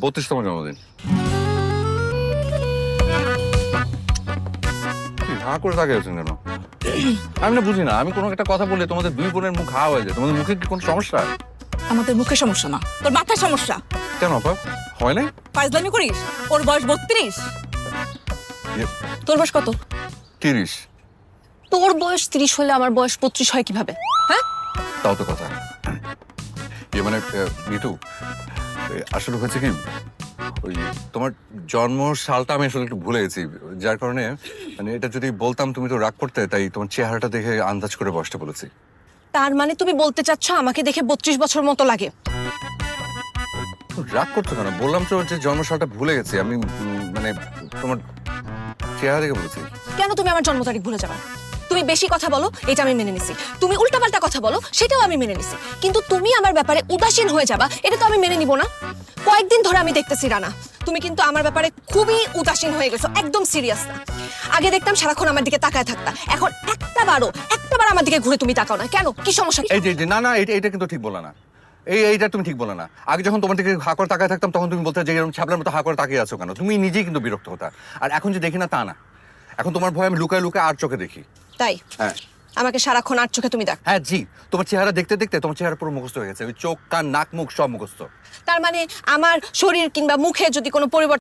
32তম জন্মদিন। হা করে তাকিয়ে আছেন কেন? আমি না বুঝি না, আমি কোনো একটা কথা বললে তোমাদের দুই বোনের মুখ হা হয়ে যায়। তোমাদের মুখে কি কোনো সমস্যা? আমাদের মুখে সমস্যা না, তোর মাথায় সমস্যা। কেন আপা, হয় নাই? ফাজলামি করিস? ওর বয়স 32, তোর বয়স কত? 30। তোর বয়স 30 হলে আমার বয়স 35 হয় কিভাবে? হ্যাঁ, তাও তো কথা। মানে মিতু, আসলে হয়েছে কি, ওই তোমার জন্ম সালটা আমি আসলে একটু ভুলে গেছি, যার কারণে মানে এটা যদি বলতাম তুমি তো রাগ করতে, তাই তোমার চেহারাটা দেখে আন্দাজ করে বসতে বলেছি। তার মানে তুমি বলতে চাচ্ছ আমাকে দেখে 32 বছর মতো লাগে? রাগ করছো কেন? বললাম তো যে জন্ম সালটা ভুলে গেছি আমি, মানে তোমার চেহারা দেখে বলেছি। কেন তুমি আমার জন্ম তারিখ ভুলে যাবে? তুমি বেশি কথা বলো, এটা আমি মেনে নিছি। তুমি উল্টাপাল্টা কথা বলো, সেটাও আমি মেনে নিছি। কিন্তু তুমি আমার ব্যাপারে উদাসীন হয়ে যাবা, এটা তো আমি মেনে নিব না। কয়েকদিন ধরে আমি দেখতেছি রানা, তুমি কিন্তু আমার ব্যাপারে খুবই উদাসীন হয়ে গেছো, একদম সিরিয়াস না। আগে দেখতাম সারাক্ষণ আমার দিকে তাকায় থাকতা, এখন একটাবার আমার দিকে ঘুরে তুমি তাকাও না। কেন, কি সমস্যা? এই যে না না, এটা কিন্তু ঠিক বলে না। এইটা তুমি ঠিক বলে না। আগে যখন তোমার দিকে হা করে তাকায় থাকতাম, তখন তুমি বলতে যে এরকম ছাবলার মতো হা করে তাকিয়ে আছো কেন। তুমি নিজেই কিন্তু বিরক্ত হতা। আর এখন যে দেখি না তা না, এখন তোমার ভয় আমি লুকায় লুকায় আর চোখে দেখি। তাই? হ্যাঁ আমাকে সারাক্ষণ আর চোখে তুমি দেখ? হ্যাঁ জি, তোমার চেহারা দেখতে দেখতে তোমার চেহারা পুরো মুখস্থ হয়ে গেছে। ওই চোখ, কান, নাক, মুখ সব মুখস্থ। তার মানে আমার শরীর কিংবা মুখে যদি কোনো পরিবর্তন